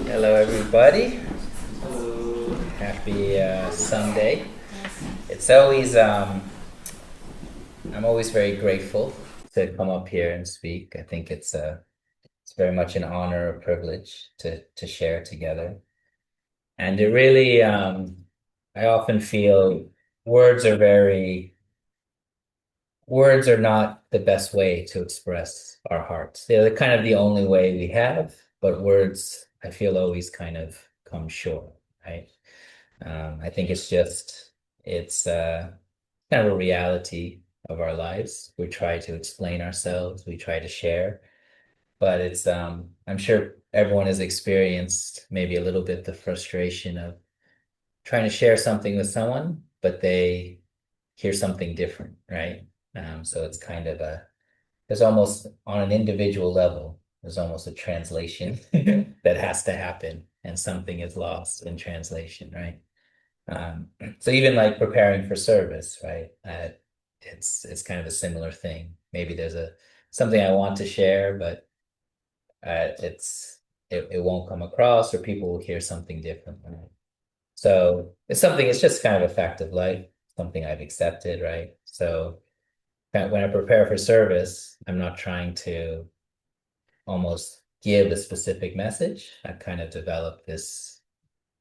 Hello, everybody. Hello. Happy Sunday. It's always, I'm always very grateful to come up here and speak. I think it's very much an honor, a privilege to share together. And it really, I often feel words are very, words are not the best way to express our hearts. They're kind of the only way we have, but words, I feel, always kind of come short, right? I think it's kind of a reality of our lives. We try to explain ourselves, we try to share, but I'm sure everyone has experienced maybe a little bit the frustration of trying to share something with someone, but they hear something different, right? So it's kind of there's almost on an individual level, there's almost a translation that has to happen, and something is lost in translation, right? Um, so even like preparing for service, right? It's kind of a similar thing. Maybe there's a something I want to share, but it won't come across, or people will hear something different. Right? So it's something. It's just kind of a fact of life. Something I've accepted, right? So when I prepare for service, I'm not trying to almost give a specific message. I've kind of developed this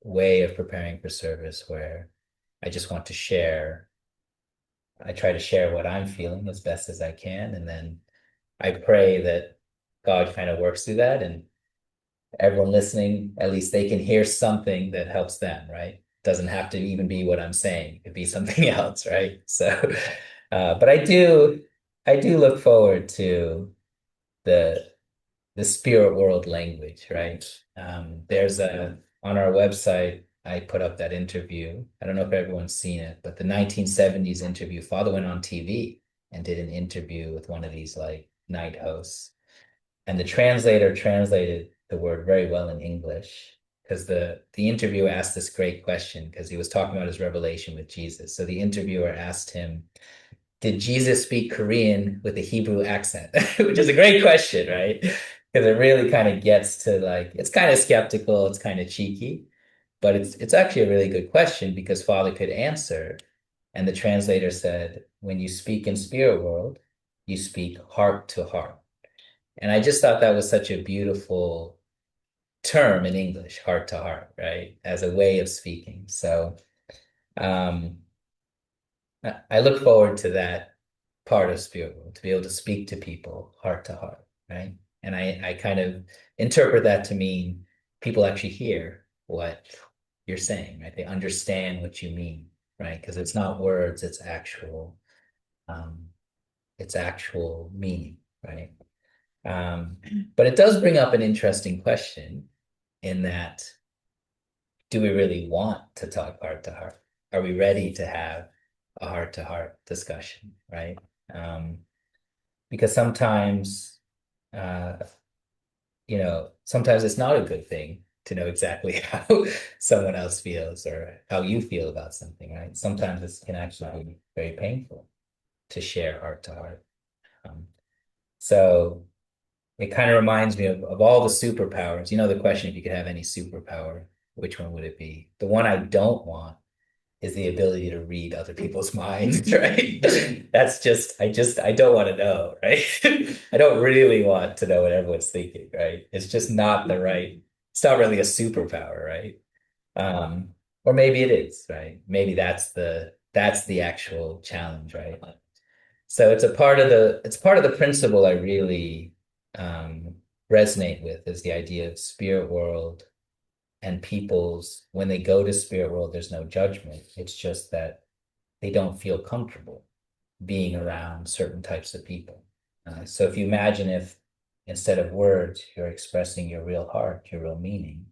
way of preparing for service where I just want to share. I try to share what I'm feeling as best as I can. And then I pray that God kind of works through that and everyone listening, at least they can hear something that helps them, right? Doesn't have to even be what I'm saying. It could be something else, right? So, but I do look forward to the the spirit world language, right? There's a on our website, I put up that interview. I don't know if everyone's seen it, but the 1970s interview, Father went on TV and did an interview with one of these like night hosts. And the translator translated the word very well in English because the interviewer asked this great question because he was talking about his revelation with Jesus. So the interviewer asked him, did Jesus speak Korean with a Hebrew accent? Which is a great question, right? Because it really kind of gets to like, it's kind of skeptical, it's kind of cheeky, but it's actually a really good question because Father could answer. And the translator said, when you speak in spirit world, you speak heart to heart. And I just thought that was such a beautiful term in English, heart to heart, right? As a way of speaking. So um, I look forward to that part of spirit world, to be able to speak to people heart to heart, right? And I kind of interpret that to mean people actually hear what you're saying, right? They understand what you mean, right? Because it's not words, um, it's actual meaning, right? Um, but it does bring up an interesting question in that do we really want to talk heart to heart? Are we ready to have a heart to heart discussion, right? Um, because sometimes, uh, sometimes it's not a good thing to know exactly how someone else feels or how you feel about something, right? Sometimes this can actually be very painful to share heart to heart. Um, so it kind of reminds me of all the superpowers. You know, the question, if you could have any superpower, which one would it be? The one I don't want is the ability to read other people's minds, right? I don't want to know, right? I don't really want to know what everyone's thinking, right? It's just not it's not really a superpower, right? Um, or maybe it is, right? Maybe that's the actual challenge, right? So it's part of the principle I really um, resonate with is the idea of spirit world and people's when they go to spirit world, there's no judgment. It's just that they don't feel comfortable being around certain types of people. So if you imagine if instead of words, you're expressing your real heart, your real meaning,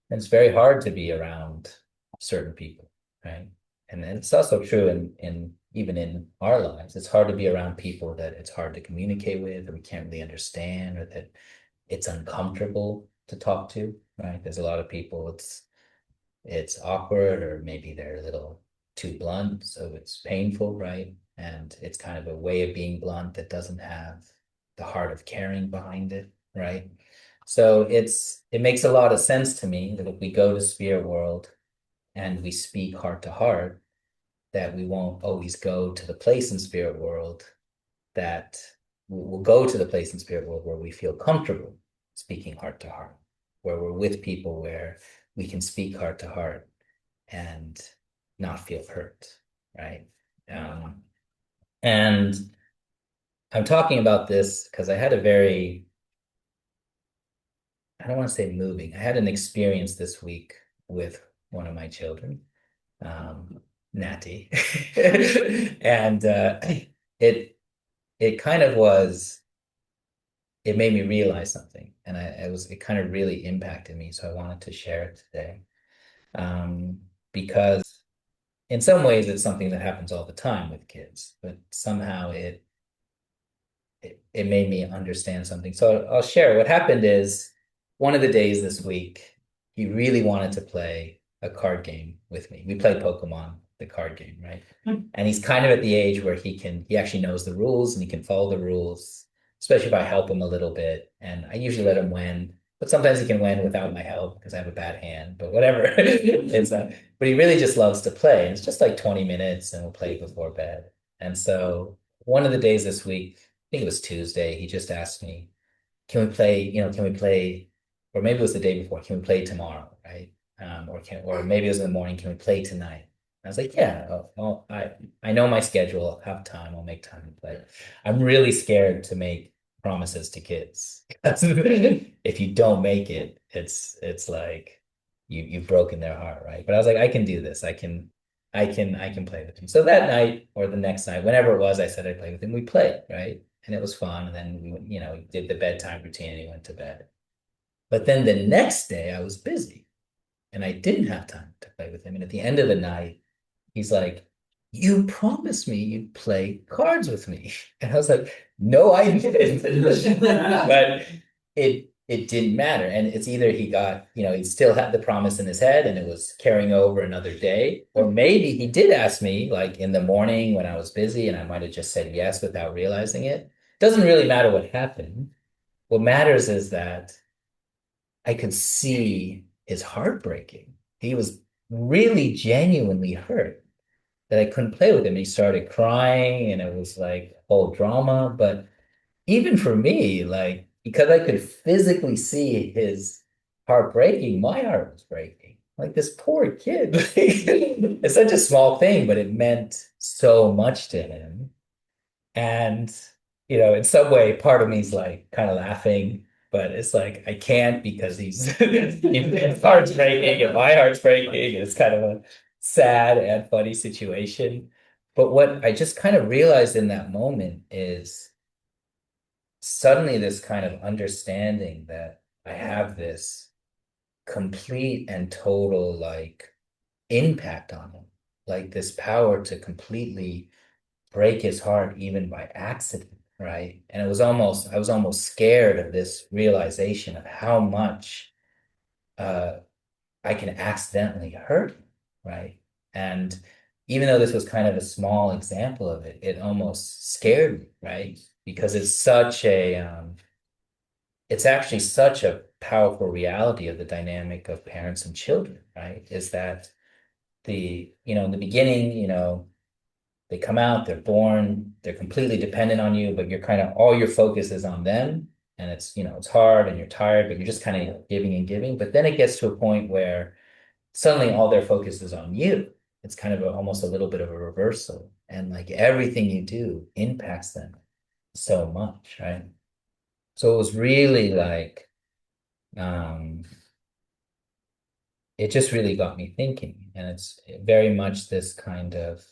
then it's very hard to be around certain people, right? And then it's also true in even in our lives. It's hard to be around people that it's hard to communicate with, or we can't really understand, or that it's uncomfortable to talk to, right? There's a lot of people it's awkward, or maybe they're a little too blunt, so it's painful, right? And it's kind of a way of being blunt that doesn't have the heart of caring behind it, right? So it makes a lot of sense to me that if we go to spirit world and we speak heart to heart, that we won't always go to the place in spirit world that we'll go to the place in spirit world where we feel comfortable speaking heart to heart, where we're with people where we can speak heart to heart and not feel hurt, right? Um, and I'm talking about this because I had a very, I don't want to say moving, I had an experience this week with one of my children, um, Natty. And it it kind of was, it made me realize something. And it kind of really impacted me. So I wanted to share it today. Because in some ways it's something that happens all the time with kids, but somehow it made me understand something. So I'll share. What happened is one of the days this week, he really wanted to play a card game with me. We played Pokemon, the card game, right? And he's kind of at the age where he actually knows the rules and he can follow the rules, especially if I help him a little bit. And I usually let him win, but sometimes he can win without my help because I have a bad hand, but whatever. But he really just loves to play. And it's just like 20 minutes and we'll play before bed. And so one of the days this week, think it was Tuesday. He just asked me, can we play, or maybe it was the day before, can we play tomorrow, right? Or maybe it was in the morning, can we play tonight? I was like, yeah, I know my schedule. I'll have time. I'll make time to play. I'm really scared to make promises to kids. If you don't make it, it's like you've broken their heart, right? But I was like, I can do this. I can play with him. So that night or the next night, whenever it was, I said I'd play with him. We played, right? And it was fun. And then we did the bedtime routine and he went to bed. But then the next day I was busy and I didn't have time to play with him. And at the end of the night, he's like, you promised me you'd play cards with me. And I was like, no, I didn't. But it didn't matter. And it's either he still had the promise in his head and it was carrying over another day, or maybe he did ask me like in the morning when I was busy and I might have just said yes without realizing it. Doesn't really matter what happened. What matters is that I could see his heart breaking. He was really genuinely hurt that I couldn't play with him. He started crying and it was like whole drama. But even for me, like, because I could physically see his heart breaking, my heart was breaking. Like this poor kid. It's such a small thing, but it meant so much to him. And, in some way, part of me is like kind of laughing, but it's like I can't because his heart's breaking and my heart's breaking. It's kind of a sad and funny situation. But what I just kind of realized in that moment is suddenly this kind of understanding that I have this complete and total like impact on him, like this power to completely break his heart even by accident, right? And I was almost scared of this realization of how much uh, I can accidentally hurt him, right? And even though this was kind of a small example of it, it almost scared me, right? Because it's actually such a powerful reality of the dynamic of parents and children, right? Is that in the beginning, they come out, they're born, they're completely dependent on you, but you're kind of all your focus is on them. And it's hard and you're tired, but you're just kind of giving and giving. But then it gets to a point where suddenly all their focus is on you. It's kind of almost a little bit of a reversal. And like everything you do impacts them so much, right? So it was really like, um, it just really got me thinking. And it's very much this kind of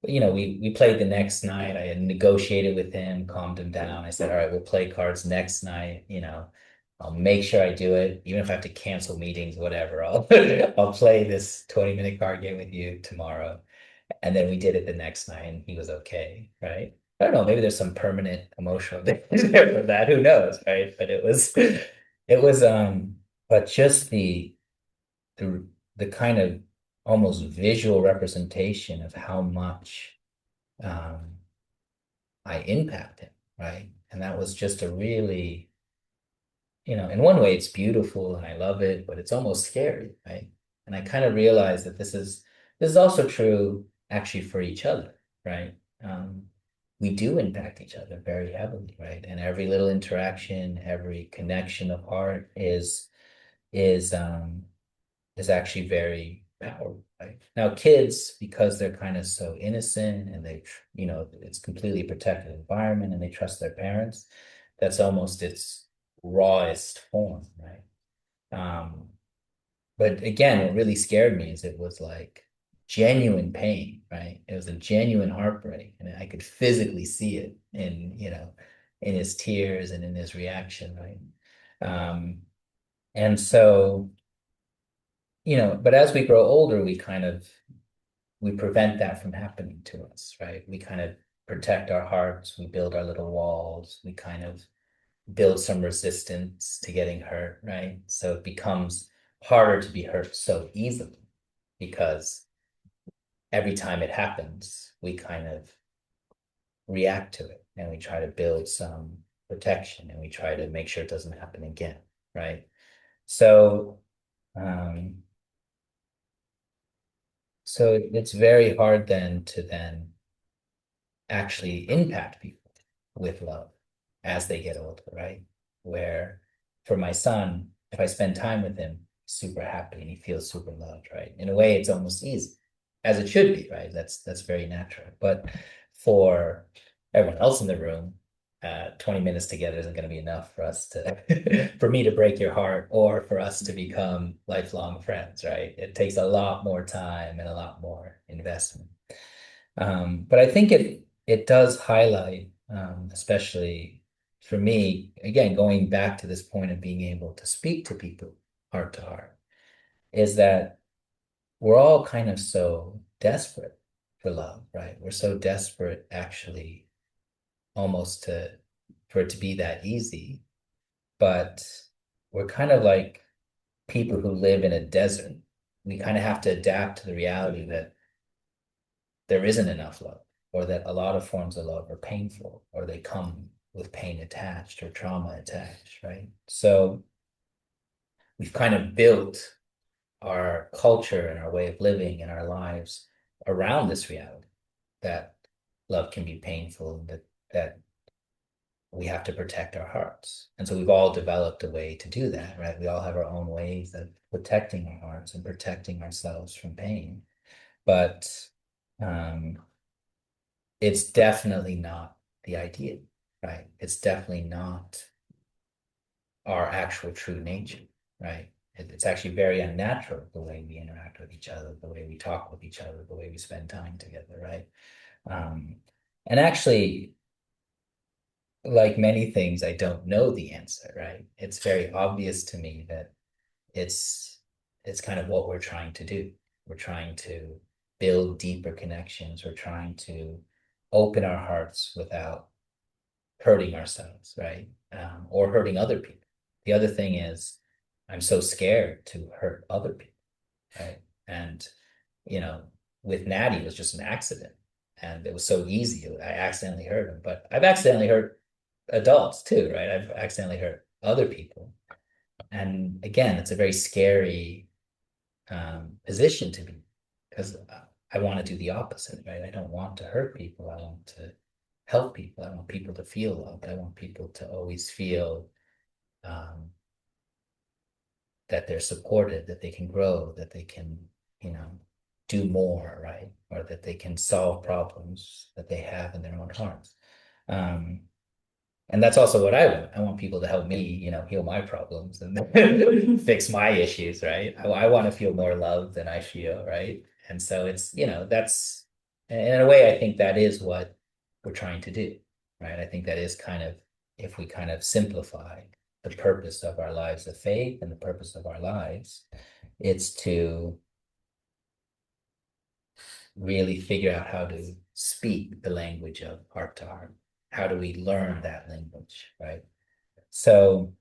we played the next night. I had negotiated with him, calmed him down. I said, all right, we'll play cards next night. I'll make sure I do it, even if I have to cancel meetings, whatever. I'll play this 20-minute card game with you tomorrow. And then we did it the next night and he was okay, right? I don't know, maybe there's some permanent emotional damage there from that. Who knows, right? But but just the kind of almost visual representation of how much um, I impact him, right? And that was just a really, in one way it's beautiful and I love it, but it's almost scary, right? And I kind of realized that this is also true actually for each other, right? Um, we do impact each other very heavily, right? And every little interaction, every connection of heart is um is actually very powerful, right? Now, kids, because they're kind of so innocent and it's completely protected environment and they trust their parents, that's almost its rawest form, right? Um, but again, what really scared me is it was like genuine pain, right? It was a genuine heartbreak, and I could physically see it in his tears and in his reaction, right? And so, but as we grow older, we prevent that from happening to us, right? We kind of protect our hearts, we build our little walls, we kind of build some resistance to getting hurt, right? So it becomes harder to be hurt so easily because every time it happens, we kind of react to it and we try to build some protection and we try to make sure it doesn't happen again, right? So, um, so it's very hard then to then actually impact people with love as they get older, right? Where for my son, if I spend time with him, he's super happy and he feels super loved, right? In a way, it's almost easy, as it should be, right? That's very natural. But for everyone else in the room, 20 minutes together isn't going to be enough for us to for me to break your heart or for us to become lifelong friends, right? It takes a lot more time and a lot more investment. But I think it does highlight, especially for me, again, going back to this point of being able to speak to people heart to heart, is that we're all kind of so desperate for love, right? We're so desperate actually almost to for it to be that easy, but we're kind of like people who live in a desert. We kind of have to adapt to the reality that there isn't enough love, or that a lot of forms of love are painful, or they come with pain attached or trauma attached, right? So we've kind of built our culture and our way of living and our lives around this reality that love can be painful and that we have to protect our hearts. And so we've all developed a way to do that, right? We all have our own ways of protecting our hearts and protecting ourselves from pain. But um, it's definitely not the ideal, right? It's definitely not our actual true nature, right? It's actually very unnatural the way we interact with each other, the way we talk with each other, the way we spend time together, right? Um, and actually, like many things, I don't know the answer, right? It's very obvious to me that it's it's kind of what we're trying to do. We're trying to build deeper connections. We're trying to open our hearts without hurting ourselves, right? Or hurting other people. The other thing is, I'm so scared to hurt other people, right? And, you know, with Natty, it was just an accident and it was so easy. I accidentally hurt him, but I've accidentally hurt adults too, right? I've accidentally hurt other people. And again, it's a very scary position to be because I want to do the opposite, right? I don't want to hurt people. I want to help people. I want people to feel loved. I want people to always feel um, that they're supported, that they can grow, that they can, do more, right? Or that they can solve problems that they have in their own hearts. Um, and that's also what I want. I want people to help me, heal my problems and fix my issues, right? I want to feel more love than I feel, right? And so it's, and in a way, I think that is what we're trying to do, right? I think that is kind of, if we kind of simplify the purpose of our lives of faith and the purpose of our lives, it's to really figure out how to speak the language of heart to heart. How do we learn that language, right? So,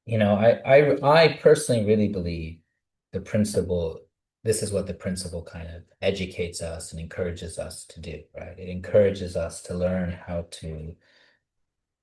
I personally really believe the principle, this is what the principle kind of educates us and encourages us to do, right? It encourages us to learn how to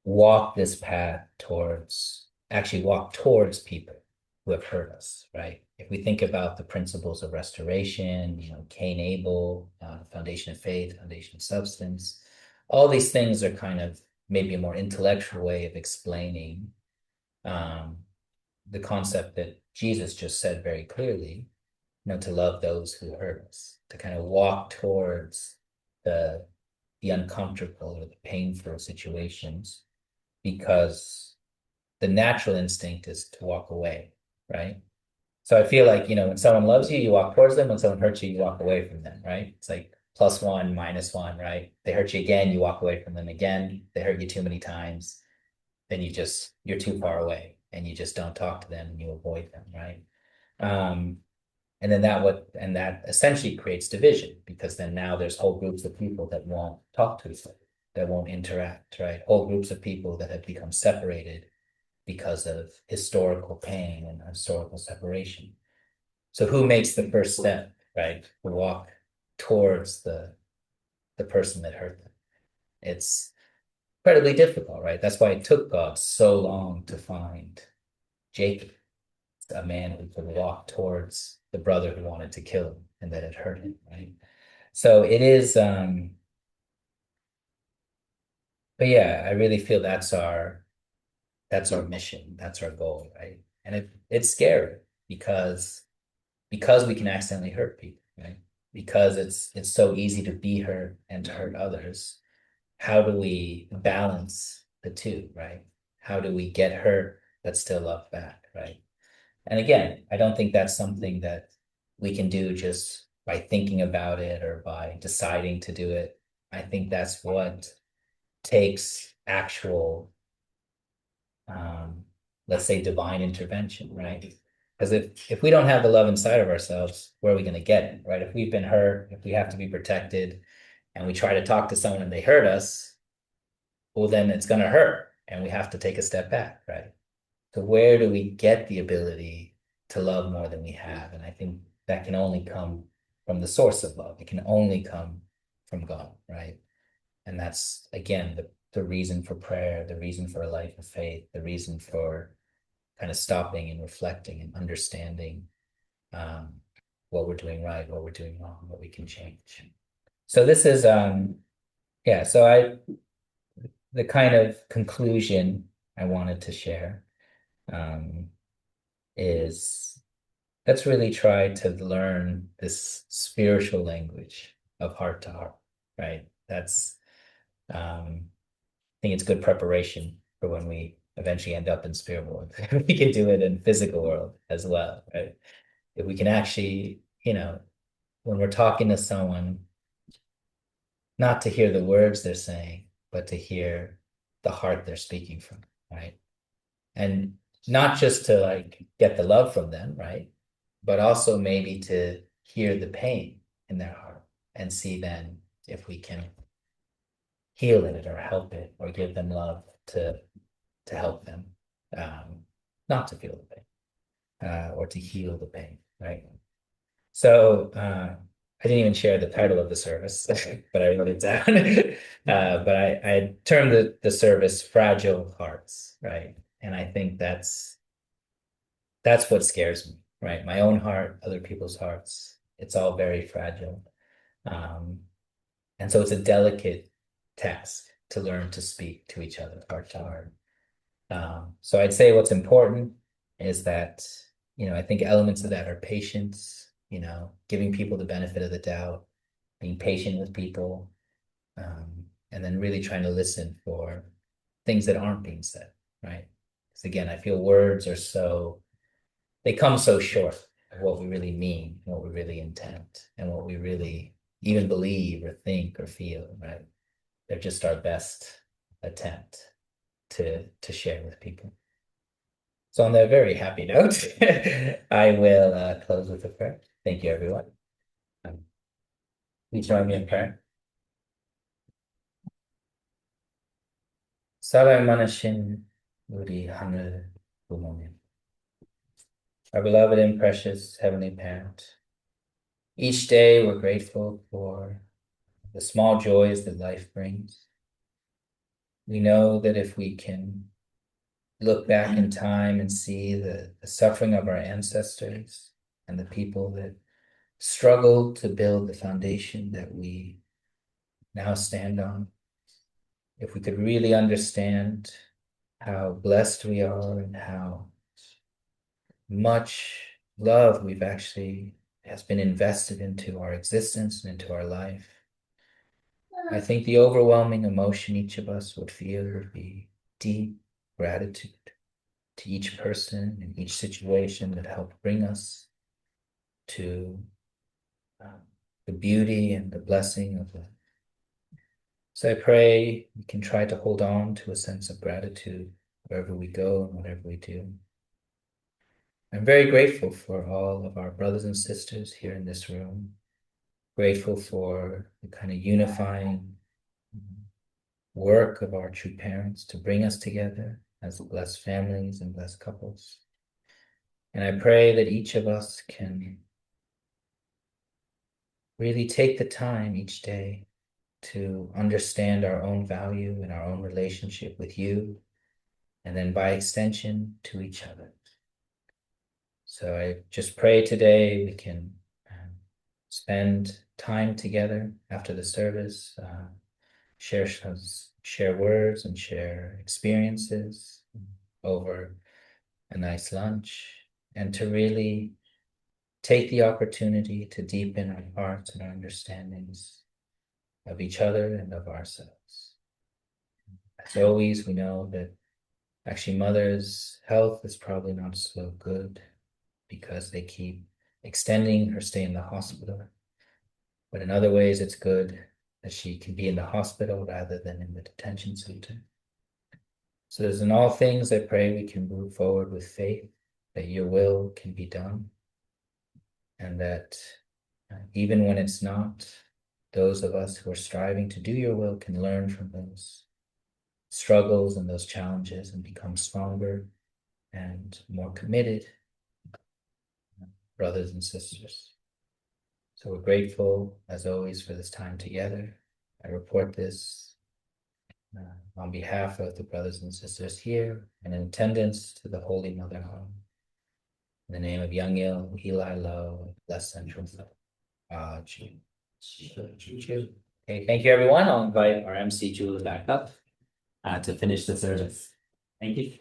walk this path towards actually walk towards people who have hurt us, right? If we think about the principles of restoration, Cain Abel, foundation of faith, foundation of substance, all these things are kind of maybe a more intellectual way of explaining um, the concept that Jesus just said very clearly, to love those who hurt us, to kind of walk towards the uncomfortable or the painful situations, because the natural instinct is to walk away, right? So I feel like, when someone loves you, you walk towards them. When someone hurts you, you walk away from them, right? It's like +1, -1, right? They hurt you again, you walk away from them again. They hurt you too many times, then you're too far away and you just don't talk to them and you avoid them, right? Um, and then that essentially creates division, because then now there's whole groups of people that won't talk to each other, that won't interact, right? Whole groups of people that have become separated because of historical pain and historical separation. So who makes the first step, right? To walk towards the person that hurt them. It's incredibly difficult, right? That's why it took God so long to find Jacob, a man who could walk towards the brother who wanted to kill him and that had hurt him, right? So it is, but yeah, I really feel that's our mission, that's our goal, right? And it's scary because we can accidentally hurt people, right? Because it's so easy to be hurt and to hurt others. How do we balance the two, right? How do we get hurt but still love back, right? And again, I don't think that's something that we can do just by thinking about it or by deciding to do it. I think that's what takes actual, um, let's say, divine intervention, right? Because if we don't have the love inside of ourselves, where are we going to get it, right? If we've been hurt, if we have to be protected, and we try to talk to someone and they hurt us, well, then it's going to hurt, and we have to take a step back, right? So where do we get the ability to love more than we have? And I think that can only come from the source of love. It can only come from God, right? And that's, again, the reason for prayer, the reason for a life of faith, the reason for kind of stopping and reflecting and understanding um, what we're doing right, what we're doing wrong, what we can change. So this is, yeah, so the kind of conclusion I wanted to share um, is let's really try to learn this spiritual language of heart to heart, right? That's, I think it's good preparation for when we eventually end up in spirit world. We can do it in physical world as well, right? If we can actually, when we're talking to someone, not to hear the words they're saying, but to hear the heart they're speaking from, right? And not just to like get the love from them, right? But also maybe to hear the pain in their heart and see then if we can heal it or help it or give them love to help them not to feel the pain or to heal the pain, right? So I didn't even share the title of the service, but I wrote it down. But I termed the service Fragile Hearts, right? And I think that's what scares me, right? My own heart, other people's hearts, it's all very fragile. Um, and so it's a delicate task to learn to speak to each other heart to heart. So I'd say what's important is that, I think elements of that are patience, giving people the benefit of the doubt, being patient with people, and then really trying to listen for things that aren't being said, right? Because again, I feel words they come so short of what we really mean, what we really intend, and what we really even believe or think or feel, right? They're just our best attempt to share with people. So on that very happy note, I will close with a prayer. Thank you, everyone. Um, Please join me in prayer. Salam Manashin Uri Hanul Bumonim. Our beloved and precious Heavenly Parent, each day we're grateful for the small joys that life brings. We know that if we can look back in time and see the suffering of our ancestors and the people that struggled to build the foundation that we now stand on. If we could really understand how blessed we are and how much love we've actually has been invested into our existence and into our life, I think the overwhelming emotion each of us would feel would be deep gratitude to each person and each situation that helped bring us to the beauty and the blessing of life. So I pray we can try to hold on to a sense of gratitude wherever we go and whatever we do. I'm very grateful for all of our brothers and sisters here in this room. Grateful for the kind of unifying work of our true parents to bring us together as blessed families and blessed couples. And I pray that each of us can really take the time each day to understand our own value and our own relationship with you, and then by extension to each other. So I just pray today we can spend time together after the service, share words and share experiences over a nice lunch, and to really take the opportunity to deepen our hearts and our understandings of each other and of ourselves. As always, we know that actually mother's health is probably not so good because they keep extending her stay in the hospital. But in other ways, it's good that she can be in the hospital rather than in the detention center. So as in all things, I pray we can move forward with faith, that your will can be done, and that even when it's not, those of us who are striving to do your will can learn from those struggles and those challenges and become stronger and more committed brothers and sisters. So we're grateful, as always, for this time together. I report this on behalf of the brothers and sisters here and in attendance to the Holy Mother Home. In the name of Young Il, Eli Lo, Blessed Central. Okay, thank you, everyone. I'll invite our MC Julie back up to finish the service. Thank you.